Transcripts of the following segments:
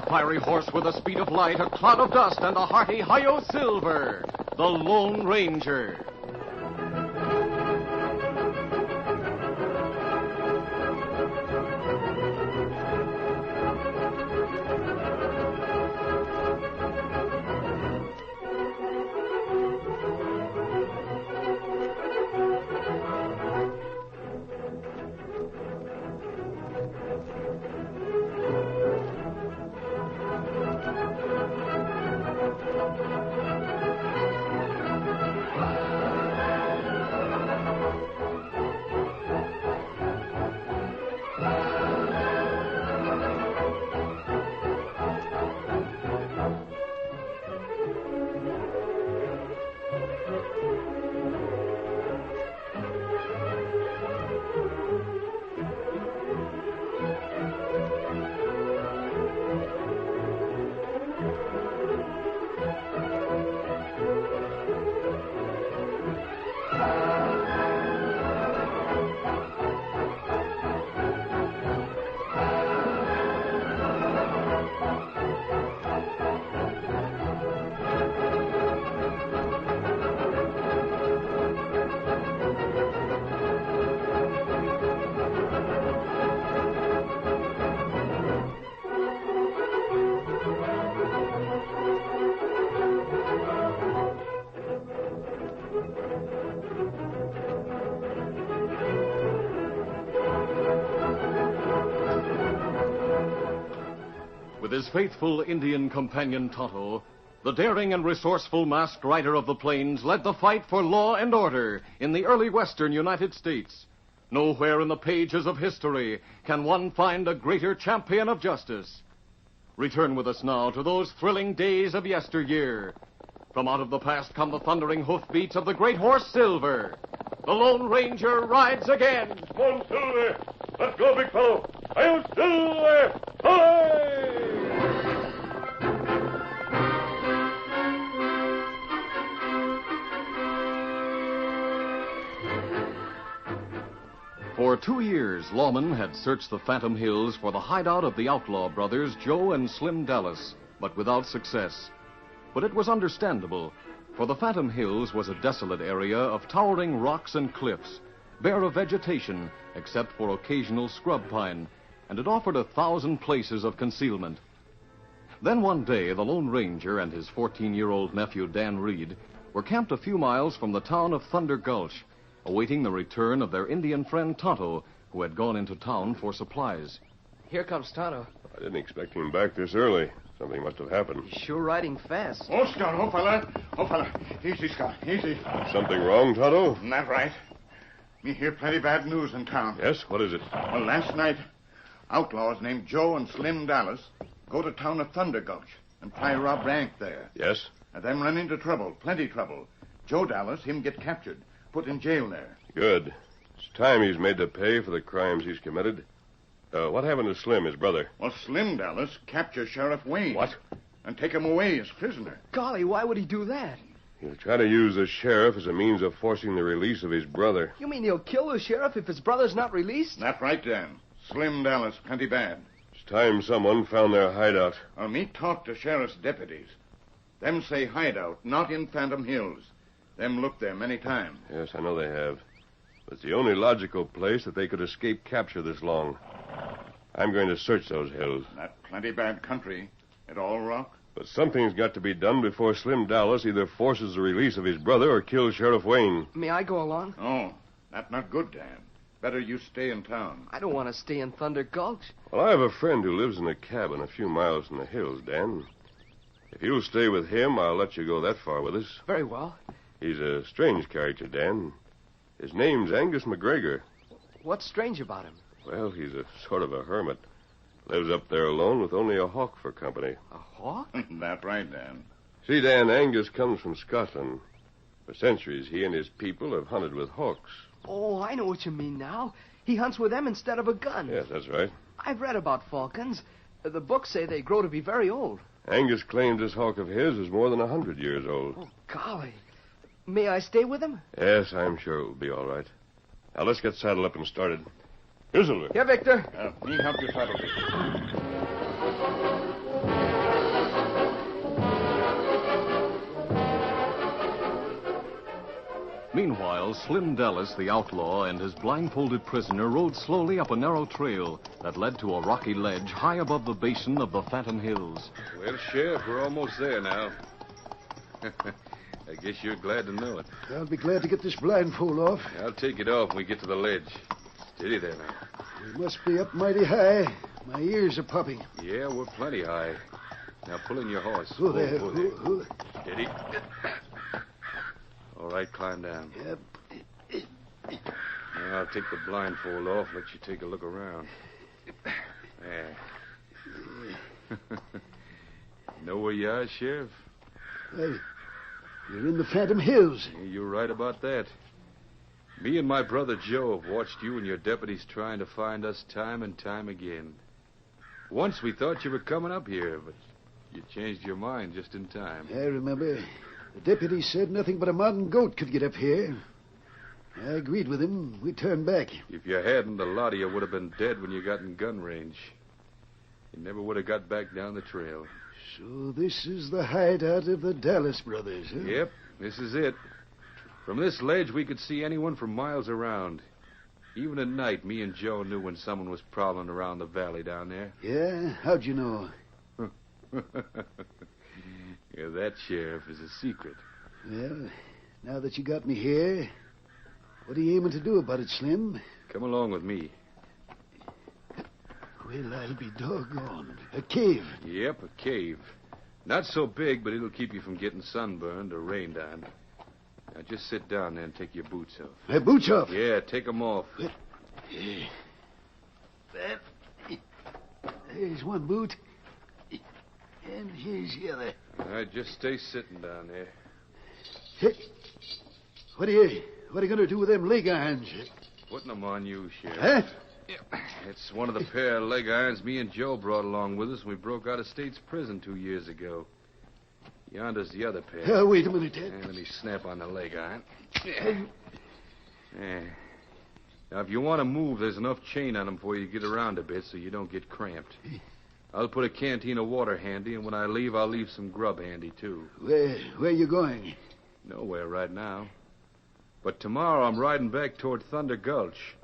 fiery horse with the speed of light, a cloud of dust, and a hearty hi-yo silver, the Lone Ranger. With his faithful Indian companion Tonto, the daring and resourceful masked rider of the plains led the fight for law and order in the early western United States. Nowhere in the pages of history can one find a greater champion of justice. Return with us now to those thrilling days of yesteryear. From out of the past come the thundering hoofbeats of the great horse Silver. The Lone Ranger rides again. Come on, Silver. Let's go, big fellow. I'll Silver. Hi! For 2 years, lawmen had searched the Phantom Hills for the hideout of the outlaw brothers Joe and Slim Dallas, but without success. But it was understandable, for the Phantom Hills was a desolate area of towering rocks and cliffs, bare of vegetation except for occasional scrub pine, and it offered 1,000 places of concealment. Then one day, the Lone Ranger and his 14-year-old nephew Dan Reed were camped a few miles from the town of Thunder Gulch, awaiting the return of their Indian friend Tonto, who had gone into town for supplies. Here comes Tonto. I didn't expect him back this early. Something must have happened. He's sure riding fast. Oh, Scout, oh, fella. Oh, fella. Easy, Scout, easy. Something wrong, Tonto? Isn't that right? Me hear plenty bad news in town. Yes, what is it? Well, last night, outlaws named Joe and Slim Dallas go to town of Thunder Gulch and try rob rank there. Yes? And them run into trouble, plenty trouble. Joe Dallas, him get captured, put in jail there. Good. It's time he's made to pay for the crimes he's committed. What happened to Slim, his brother? Well, Slim Dallas captured Sheriff Wayne. What? And take him away as prisoner. Golly, why would he do that? He'll try to use the sheriff as a means of forcing the release of his brother. You mean he'll kill the sheriff if his brother's not released? That's right, Dan. Slim Dallas, plenty bad. It's time someone found their hideout. Well, me talk to sheriff's deputies. Them say hideout, not in Phantom Hills. Them looked there many times. Yes, I know they have. But it's the only logical place that they could escape capture this long. I'm going to search those hills. That plenty bad country. It all rock. But something's got to be done before Slim Dallas either forces the release of his brother or kills Sheriff Wayne. May I go along? Oh, that's not good, Dan. Better you stay in town. I don't want to stay in Thunder Gulch. Well, I have a friend who lives in a cabin a few miles from the hills, Dan. If you'll stay with him, I'll let you go that far with us. Very well. He's a strange character, Dan. His name's Angus McGregor. What's strange about him? Well, he's a sort of a hermit. Lives up there alone with only a hawk for company. A hawk? That's right, Dan. See, Dan, Angus comes from Scotland. For centuries, he and his people have hunted with hawks. Oh, I know what you mean now. He hunts with them instead of a gun. Yes, that's right. I've read about falcons. The books say they grow to be very old. Angus claims this hawk of his is more than 100 years old. Oh, golly. May I stay with him? Yes, I'm sure it'll be all right. Now, let's get saddled up and started. Here's Silver. Here, Victor. Me help you saddle. Meanwhile, Slim Dallas, the outlaw, and his blindfolded prisoner rode slowly up a narrow trail that led to a rocky ledge high above the basin of the Phantom Hills. Well, Sheriff, we're almost there now. I guess you're glad to know it. I'll be glad to get this blindfold off. I'll take it off when we get to the ledge. Steady there now. We must be up mighty high. My ears are popping. Yeah, we're plenty high. Now pull in your horse. Oh, there. Oh. Steady. All right, climb down. Yep. Now I'll take the blindfold off, let you take a look around. There. Know where you are, Sheriff? Hey, you're in the Phantom Hills. Yeah, you're right about that. Me and my brother Joe have watched you and your deputies trying to find us time and time again. Once we thought you were coming up here, but you changed your mind just in time. I remember. The deputy said nothing but a mountain goat could get up here. I agreed with him. We turned back. If you hadn't, a lot of you would have been dead when you got in gun range. You never would have got back down the trail. So this is the hideout of the Dallas brothers, huh? Yep, this is it. From this ledge, we could see anyone for miles around. Even at night, me and Joe knew when someone was prowling around the valley down there. Yeah? How'd you know? Yeah, that, Sheriff, is a secret. Well, now that you got me here, what are you aiming to do about it, Slim? Come along with me. Well, I'll be doggone. A cave. Yep, a cave. Not so big, but it'll keep you from getting sunburned or rained on. Now, just sit down there and take your boots off. My boots off? Yeah, take them off. There's one boot. And here's the other. All right, just stay sitting down there. Hey, what are you going to do with them leg irons? Putting them on you, Sheriff. Huh? Yeah. It's one of the pair of leg irons me and Joe brought along with us when we broke out of State's prison 2 years ago. Yonder's the other pair. Wait a minute, Ted. Let me snap on the leg iron. Yeah. Now, if you want to move, there's enough chain on them for you to get around a bit so you don't get cramped. I'll put a canteen of water handy, and when I leave, I'll leave some grub handy, too. Where you going? Nowhere right now. But tomorrow I'm riding back toward Thunder Gulch.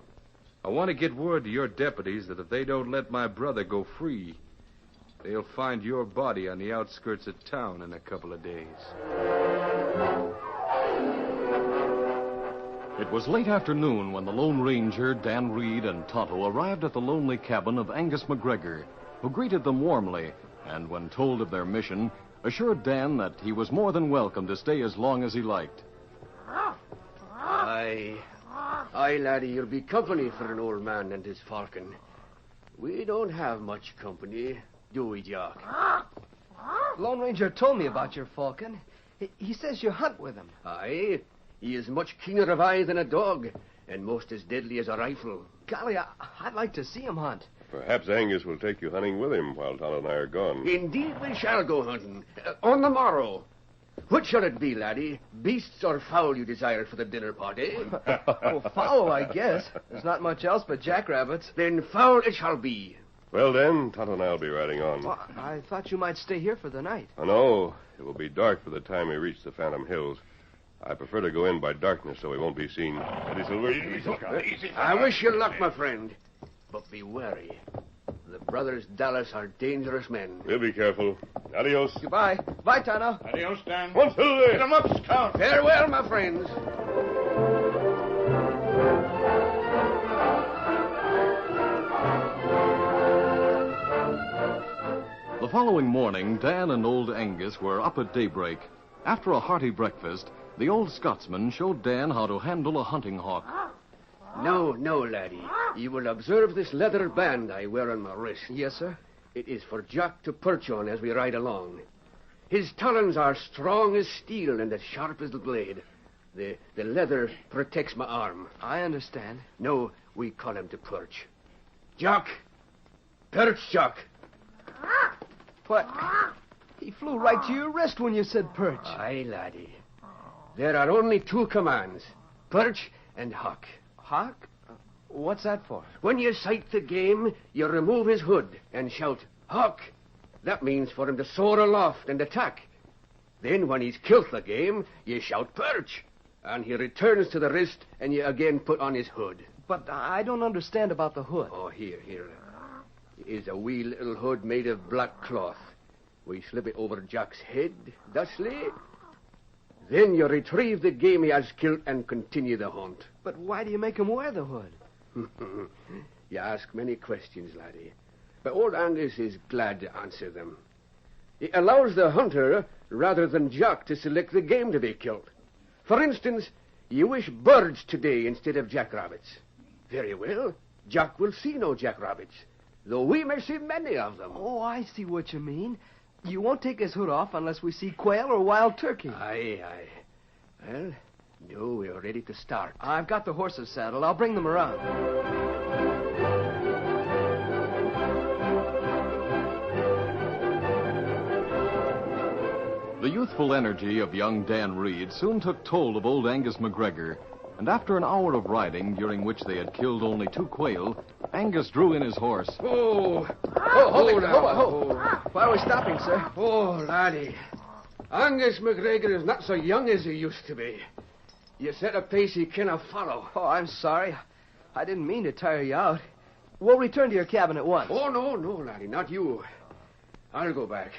I want to get word to your deputies that if they don't let my brother go free, they'll find your body on the outskirts of town in a couple of days. It was late afternoon when the Lone Ranger, Dan Reed, and Tonto arrived at the lonely cabin of Angus McGregor, who greeted them warmly, and when told of their mission, assured Dan that he was more than welcome to stay as long as he liked. Aye, laddie, you'll be company for an old man and his falcon. We don't have much company, do we, Jock? Lone Ranger told me about your falcon. He says you hunt with him. Aye, he is much keener of eye than a dog, and most as deadly as a rifle. Golly, I'd like to see him hunt. Perhaps Angus will take you hunting with him while Tonto and I are gone. Indeed, we shall go hunting. On the morrow. What shall it be, laddie? Beasts or fowl you desire for the dinner party? Well, fowl, I guess. There's not much else but jackrabbits. Then fowl it shall be. Well, then, Tonto and I will be riding on. Well, I thought you might stay here for the night. Oh, no. It will be dark by the time we reach the Phantom Hills. I prefer to go in by darkness so we won't be seen. Eddie Silver. I wish you luck, my friend. But be wary. The brothers Dallas are dangerous men. We'll be careful. Adios. Goodbye. Bye, Tonto. Adios, Dan. One Silver. Get 'em up, Scout. Farewell, my friends. The following morning, Dan and old Angus were up at daybreak. After a hearty breakfast, the old Scotsman showed Dan how to handle a hunting hawk. No, laddie. You will observe this leather band I wear on my wrist. Yes, sir. It is for Jock to perch on as we ride along. His talons are strong as steel and as sharp as the blade. The leather protects my arm. I understand. No, we call him to perch. Jock! Perch, Jock! What? He flew right to your wrist when you said perch. Aye, laddie. There are only two commands. Perch and hawk. Hawk? What's that for? When you sight the game, you remove his hood and shout, hawk. That means for him to soar aloft and attack. Then when he's killed the game, you shout perch. And he returns to the wrist, and you again put on his hood. But I don't understand about the hood. Oh, here. Is a wee little hood made of black cloth. We slip it over Jack's head, thusly. Then you retrieve the game he has killed and continue the hunt. But why do you make him wear the hood? You ask many questions, laddie. But old Angus is glad to answer them. It allows the hunter, rather than Jack, to select the game to be killed. For instance, you wish birds today instead of jackrabbits. Very well. Jack will see no jackrabbits, though we may see many of them. Oh, I see what you mean. You won't take his hood off unless we see quail or wild turkey. Aye. Well, no, we're ready to start. I've got the horses saddled. I'll bring them around. The youthful energy of young Dan Reed soon took toll of old Angus McGregor, and after an hour of riding, during which they had killed only 2 quail, Angus drew in his horse. Hold Why are we stopping, sir? Oh, laddie. Angus McGregor is not so young as he used to be. You set a pace he cannot follow. Oh, I'm sorry. I didn't mean to tire you out. We'll return to your cabin at once. Oh, no, laddie, not you. I'll go back.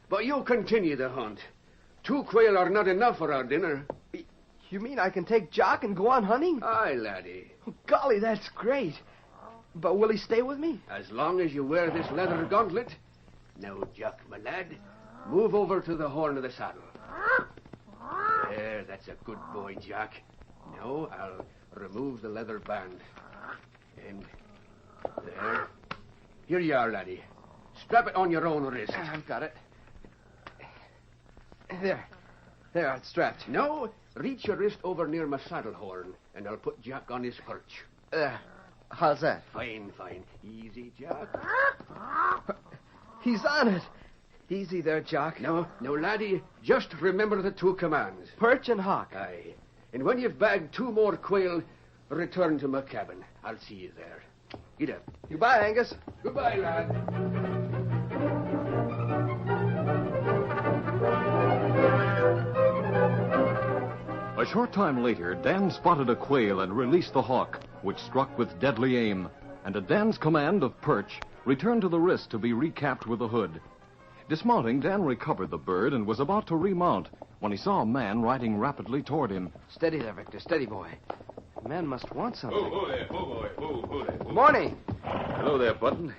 But you continue the hunt. 2 quail are not enough for our dinner. You mean I can take Jock and go on hunting? Aye, laddie. Golly, that's great. But will he stay with me? As long as you wear this leather gauntlet. Now, Jock, my lad, move over to the horn of the saddle. There, that's a good boy, Jack. Now, I'll remove the leather band. And there. Here you are, laddie. Strap it on your own wrist. I've got it. There, it's strapped. Now, reach your wrist over near my saddle horn, and I'll put Jack on his perch. How's that? Fine. Easy, Jack. He's on it. Easy there, Jock. No, laddie, just remember the 2 commands. Perch and hawk. Aye. And when you've bagged 2 more quail, return to my cabin. I'll see you there. Get up. Goodbye, Angus. Goodbye, lad. A short time later, Dan spotted a quail and released the hawk, which struck with deadly aim, and at Dan's command of perch, returned to the wrist to be recapped with the hood. Dismounting, Dan recovered the bird and was about to remount when he saw a man riding rapidly toward him. Steady there, Victor. Steady, boy. The man must want something. Oh, there, boy. Oh, there. Morning. Hello there, Button.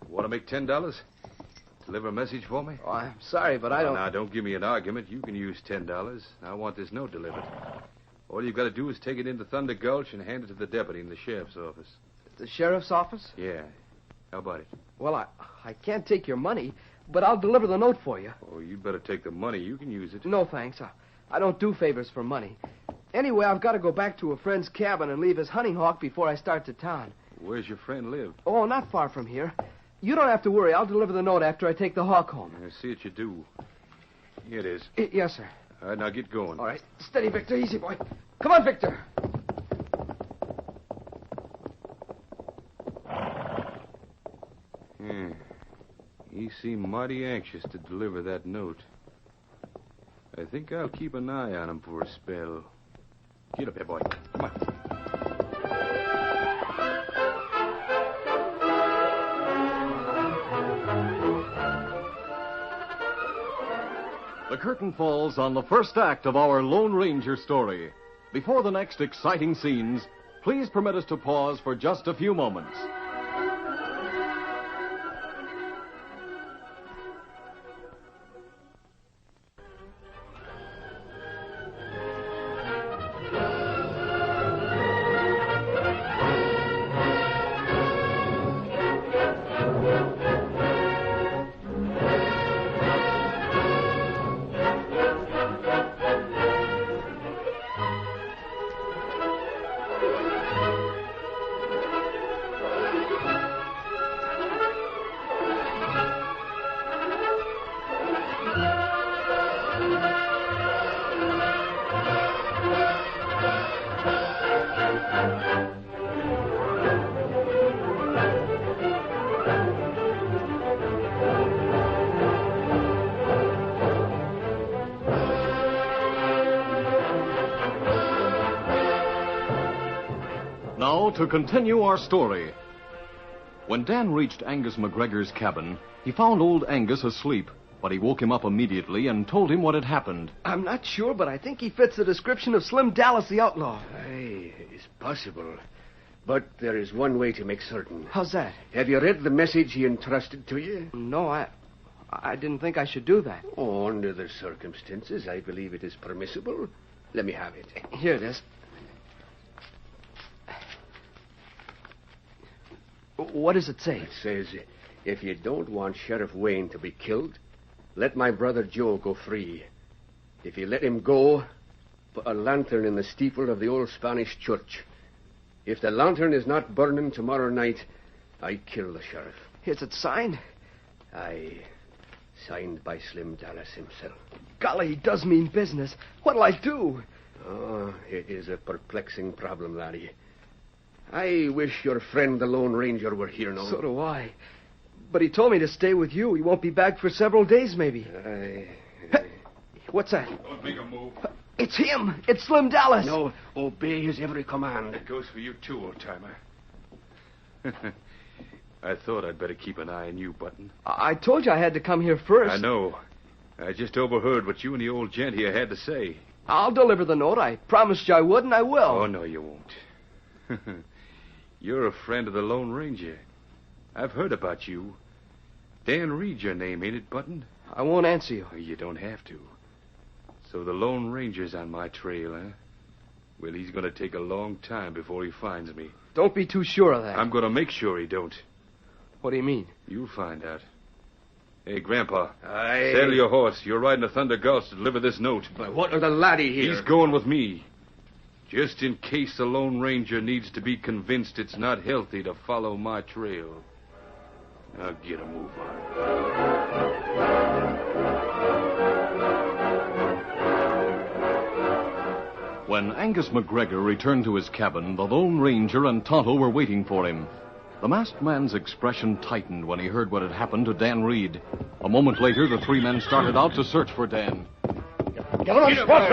Want to make $10? Deliver a message for me? Oh, I'm sorry, but I don't... Now, don't give me an argument. You can use $10. I want this note delivered. All you've got to do is take it into Thunder Gulch and hand it to the deputy in the sheriff's office. The sheriff's office? Yeah. How about it? Well, I can't take your money, but I'll deliver the note for you. Oh, you'd better take the money. You can use it. No, thanks. I don't do favors for money. Anyway, I've got to go back to a friend's cabin and leave his hunting hawk before I start to town. Where's your friend live? Oh, not far from here. You don't have to worry. I'll deliver the note after I take the hawk home. I see what you do. Here it is. Yes, sir. All right, now get going. All right. Steady, Victor. Easy, boy. Come on, Victor. He seemed mighty anxious to deliver that note. I think I'll keep an eye on him for a spell. Get up here, boy. Come on. The curtain falls on the first act of our Lone Ranger story. Before the next exciting scenes, please permit us to pause for just a few moments. to continue our story. When Dan reached Angus McGregor's cabin, he found old Angus asleep, but he woke him up immediately and told him what had happened. I'm not sure, but I think he fits the description of Slim Dallas, the outlaw. Aye, it's possible. But there is one way to make certain. How's that? Have you read the message he entrusted to you? No, I didn't think I should do that. Oh, under the circumstances, I believe it is permissible. Let me have it. Here it is. What does it say? It says, if you don't want Sheriff Wayne to be killed, let my brother Joe go free. If you let him go, put a lantern in the steeple of the old Spanish church. If the lantern is not burning tomorrow night, I kill the sheriff. Is it signed? Aye. Signed by Slim Dallas himself. Golly, he does mean business. What'll I do? Oh, it is a perplexing problem, laddie. I wish your friend the Lone Ranger were here now. So do I. But he told me to stay with you. He won't be back for several days, maybe. Aye. What's that? Don't make a move. It's him. It's Slim Dallas. No, obey his every command. It goes for you too, old-timer. I thought I'd better keep an eye on you, Button. I told you I had to come here first. I know. I just overheard what you and the old gent here had to say. I'll deliver the note. I promised you I would, and I will. Oh, no, you won't. You're a friend of the Lone Ranger. I've heard about you. Dan Reed's your name, ain't it, Button? I won't answer you. You don't have to. So the Lone Ranger's on my trail, huh? Well, he's going to take a long time before he finds me. Don't be too sure of that. I'm going to make sure he don't. What do you mean? You'll find out. Hey, Grandpa. Aye. Saddle your horse. You're riding to Thunder Gulch to deliver this note. Why, what of the laddie here? He's going with me. Just in case the Lone Ranger needs to be convinced it's not healthy to follow my trail. Now get a move on. When Angus McGregor returned to his cabin, the Lone Ranger and Tonto were waiting for him. The masked man's expression tightened when he heard what had happened to Dan Reed. A moment later, the three men started out to search for Dan. Get him, Spot!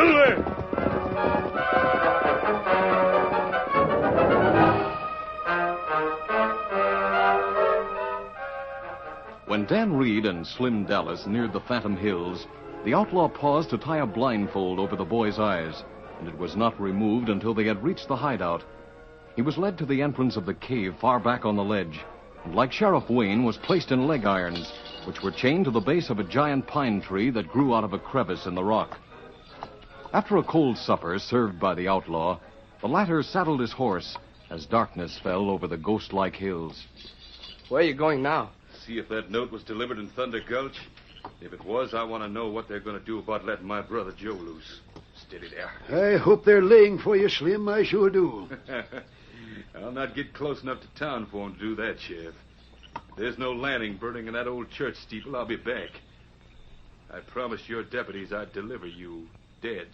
When Dan Reed and Slim Dallas neared the Phantom Hills, the outlaw paused to tie a blindfold over the boy's eyes, and it was not removed until they had reached the hideout. He was led to the entrance of the cave far back on the ledge, and like Sheriff Wayne, was placed in leg irons, which were chained to the base of a giant pine tree that grew out of a crevice in the rock. After a cold supper served by the outlaw, the latter saddled his horse as darkness fell over the ghost-like hills. Where are you going now? See if that note was delivered in Thunder Gulch. If it was, I want to know what they're going to do about letting my brother Joe loose. Steady there. I hope they're laying for you, Slim. I sure do. I'll not get close enough to town for him to do that, Sheriff. If there's no lantern burning in that old church steeple, I'll be back. I promised your deputies I'd deliver you dead.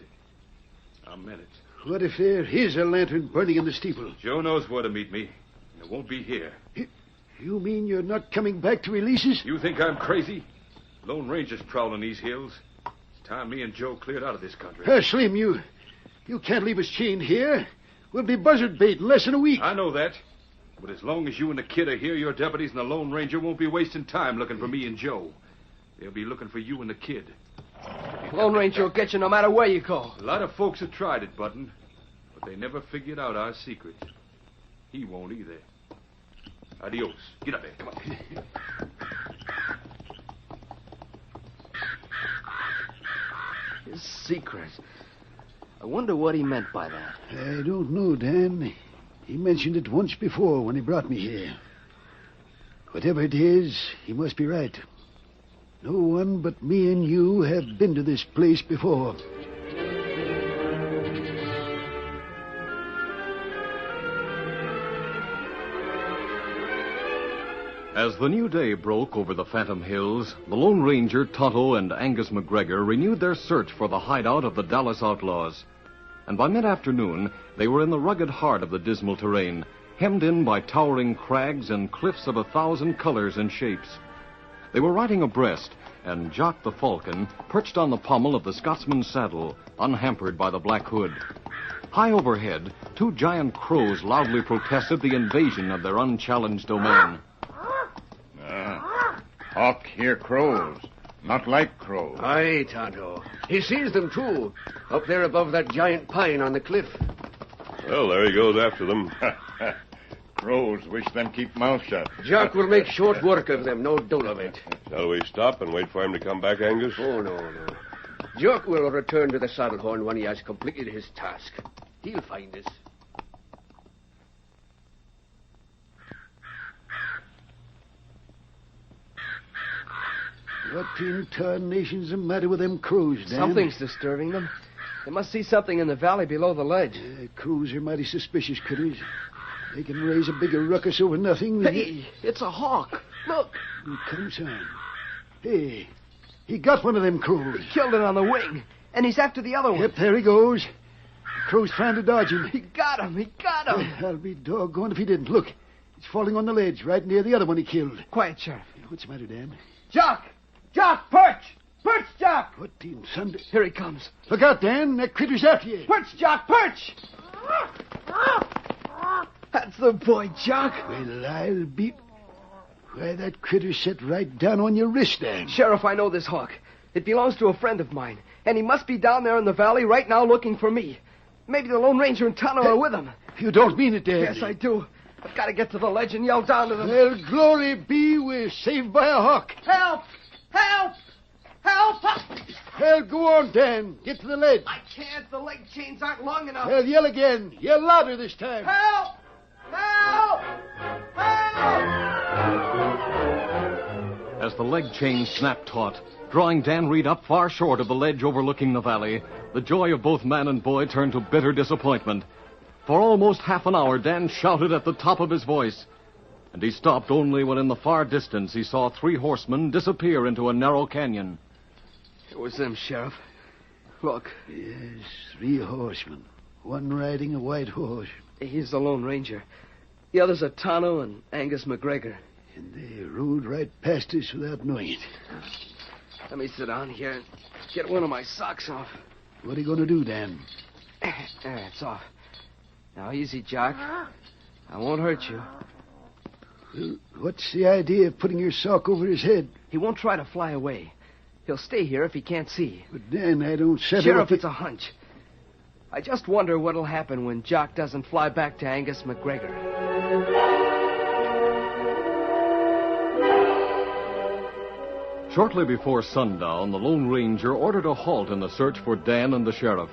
I meant it. What if there is a lantern burning in the steeple? Joe knows where to meet me, and it won't be here. You mean you're not coming back to release us? You think I'm crazy? Lone Ranger's prowling these hills. It's time me and Joe cleared out of this country. Slim, you can't leave us chained here. We'll be buzzard bait in less than a week. I know that. But as long as you and the kid are here, your deputies and the Lone Ranger won't be wasting time looking for me and Joe. They'll be looking for you and the kid. Lone Ranger will get you no matter where you go. A lot of folks have tried it, Button, but they never figured out our secret. He won't either. Adios. Get up there. Come on. His secret. I wonder what he meant by that. I don't know, Dan. He mentioned it once before when he brought me here. Whatever it is, he must be right. No one but me and you have been to this place before. As the new day broke over the Phantom Hills, the Lone Ranger, Tonto, and Angus McGregor renewed their search for the hideout of the Dallas outlaws. And by mid-afternoon, they were in the rugged heart of the dismal terrain, hemmed in by towering crags and cliffs of 1,000 colors and shapes. They were riding abreast, and Jock the Falcon perched on the pommel of the Scotsman's saddle, unhampered by the black hood. High overhead, two giant crows loudly protested the invasion of their unchallenged domain. Hawk hear crows, not like crows. Aye, Tonto. He sees them, too, up there above that giant pine on the cliff. Well, there he goes after them. Crows wish them keep mouth shut. Jock will make short work of them, no doubt of it. Shall we stop and wait for him to come back, Angus? Oh, no. Jock will return to the saddle horn when he has completed his task. He'll find us. What in tarnation's the matter with them crows, Dan? Something's disturbing them. They must see something in the valley below the ledge. Crows are mighty suspicious critters. They can raise a bigger ruckus over nothing than... Hey, it's a hawk. Look. Here comes on. Hey, he got one of them crows. He killed it on the wing, and he's after the other one. Yep, there he goes. The crow's trying to dodge him. He got him. I'll be doggone if he didn't. Look, it's falling on the ledge right near the other one he killed. Quiet, Sheriff. What's the matter, Dan? Jock! Jock, perch! Perch, Jock! What in thunder? Here he comes. Look out, Dan. That critter's after you. Perch, Jock, perch! That's the boy, Jock. Well, I'll be... Why, that critter set right down on your wrist, Dan. Sheriff, I know this hawk. It belongs to a friend of mine, and he must be down there in the valley right now looking for me. Maybe the Lone Ranger and Tonto are with him. You don't mean it, Dan. Yes, I do. I've got to get to the ledge and yell down to them. Well, glory be, we're saved by a hawk. Help! Help! Help! Well, go on, Dan. Get to the ledge. I can't. The leg chains aren't long enough. Well, yell again. Yell louder this time. Help! Help! Help! As the leg chain snapped taut, drawing Dan Reed up far short of the ledge overlooking the valley, the joy of both man and boy turned to bitter disappointment. For almost half an hour, Dan shouted at the top of his voice. And he stopped only when in the far distance he saw three horsemen disappear into a narrow canyon. It was them, Sheriff. Look. Yes, three horsemen. One riding a white horse. He's the Lone Ranger. The others are Tonto and Angus McGregor. And they rode right past us without knowing it. Let me sit down here and get one of my socks off. What are you going to do, Dan? There, it's off. Now, easy, Jock. I won't hurt you. Well, what's the idea of putting your sock over his head? He won't try to fly away. He'll stay here if he can't see. But, Dan, I don't settle... Sheriff, it's a hunch. I just wonder what'll happen when Jock doesn't fly back to Angus McGregor. Shortly before sundown, the Lone Ranger ordered a halt in the search for Dan and the sheriff.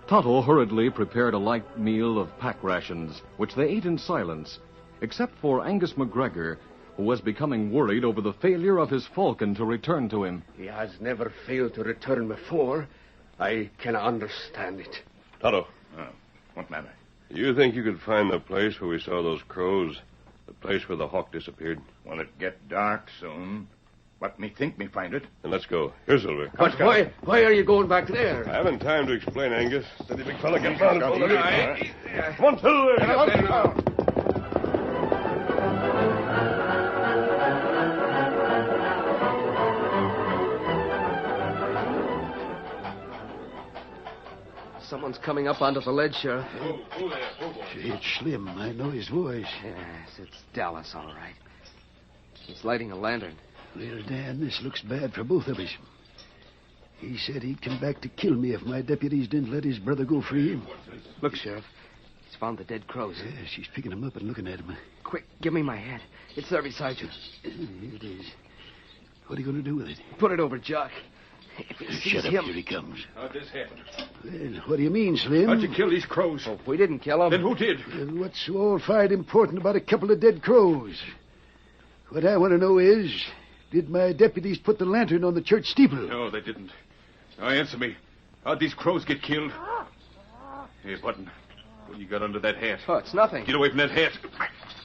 Tonto hurriedly prepared a light meal of pack rations, which they ate in silence, except for Angus McGregor, who was becoming worried over the failure of his Falcon to return to him. He has never failed to return before. I can understand it. Tonto, What matter? you think you could find the place where we saw those crows? The place where the hawk disappeared? Will it get dark soon? But me think me find it. Then let's go. Here, Silver. But why are you going back there? I haven't time to explain, Angus. Steady, big fella. Get down. Come on, Silver. Get on. Someone's coming up onto the ledge, Sheriff. It's Slim. I know his voice. Yes, it's Dallas, all right. He's lighting a lantern. Well, Dan, this looks bad for both of us. He said he'd come back to kill me if my deputies didn't let his brother go free. Look, Sheriff. He's found the dead crows. Yeah, she's picking him up and looking at him. Quick, give me my hat. It's there beside you. Here it is. What are you going to do with it? Put it over Jock. If he sees Shut up, him... here he comes. How'd this happen? Well, what do you mean, Slim? How'd you kill these crows? Oh, we didn't kill him. Then who did? Well, what's so all-fired important about a couple of dead crows? What I want to know is, did my deputies put the lantern on the church steeple? No, they didn't. Now, answer me. How'd these crows get killed? Hey, Button, what you got under that hat? Oh, it's nothing. Get away from that hat.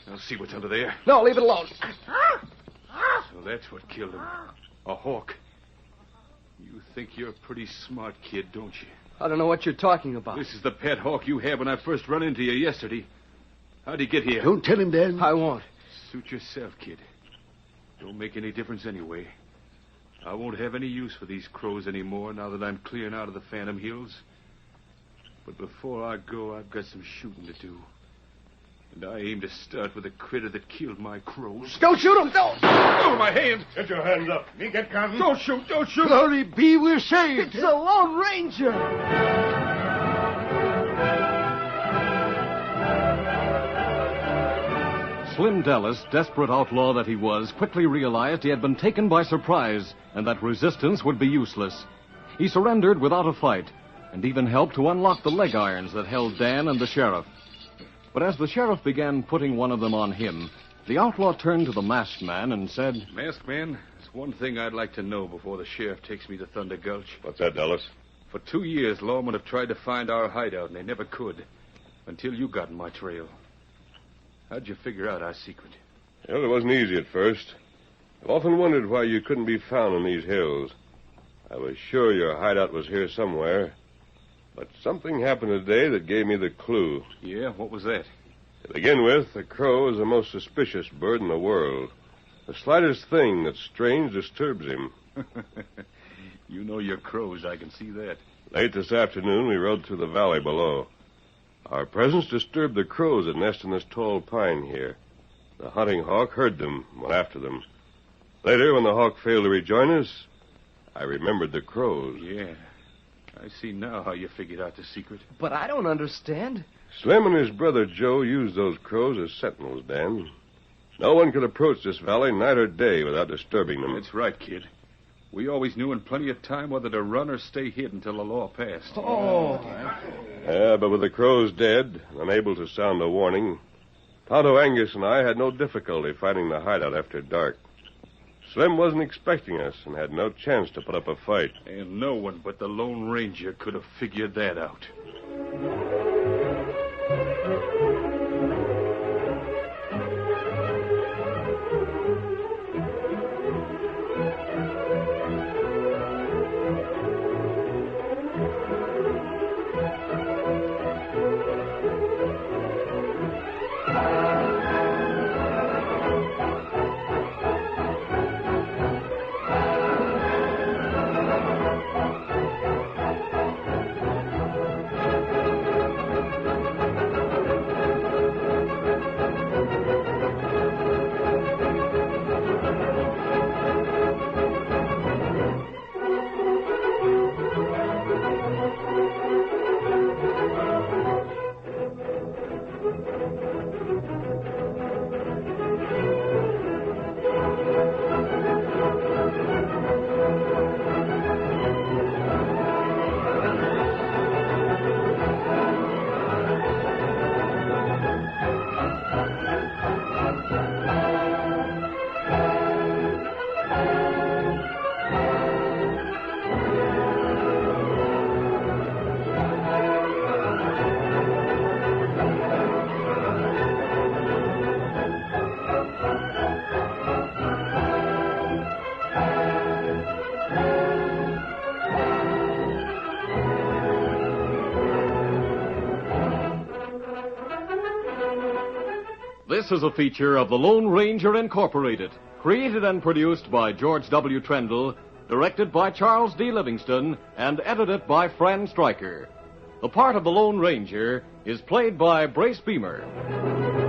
I'll see what's under there. No, leave it alone. So that's what killed him. A hawk. You think you're a pretty smart kid, don't you? I don't know what you're talking about. This is the pet hawk you had when I first run into you yesterday. How'd he get here? Don't tell him, Dan. I won't. Suit yourself, kid. Don't make any difference anyway. I won't have any use for these crows anymore now that I'm clearing out of the Phantom Hills. But before I go, I've got some shooting to do. And I aim to start with the critter that killed my crows. Don't shoot him! Don't! Oh, my hands! Get your hands up. Me get gun. Don't shoot! Don't shoot! Glory be, we're saved. It's the Lone Ranger! Slim Dallas, desperate outlaw that he was, quickly realized he had been taken by surprise and that resistance would be useless. He surrendered without a fight and even helped to unlock the leg irons that held Dan and the sheriff. But as the sheriff began putting one of them on him, the outlaw turned to the masked man and said, Masked man, there's one thing I'd like to know before the sheriff takes me to Thunder Gulch. What's that, Dallas? For 2 years, lawmen have tried to find our hideout, and they never could. Until you got in my trail. How'd you figure out our secret? Well, it wasn't easy at first. I've often wondered why you couldn't be found in these hills. I was sure your hideout was here somewhere. But something happened today that gave me the clue. Yeah? What was that? To begin with, the crow is the most suspicious bird in the world. The slightest thing that's strange disturbs him. You know your crows, I can see that. Late this afternoon, we rode through the valley below. Our presence disturbed the crows that nest in this tall pine here. The hunting hawk heard them and went after them. Later, when the hawk failed to rejoin us, I remembered the crows. Yeah. I see now how you figured out the secret. But I don't understand. Slim and his brother Joe used those crows as sentinels, Dan. No one could approach this valley night or day without disturbing them. That's right, kid. We always knew in plenty of time whether to run or stay hid until the law passed. Oh. Yeah, but with the crows dead, and unable to sound a warning, Tonto, Angus, and I had no difficulty finding the hideout after dark. Slim wasn't expecting us and had no chance to put up a fight. And no one but the Lone Ranger could have figured that out. This is a feature of the Lone Ranger Incorporated, created and produced by George W. Trendle, directed by Charles D. Livingston, and edited by Fran Striker. The part of the Lone Ranger is played by Brace Beemer.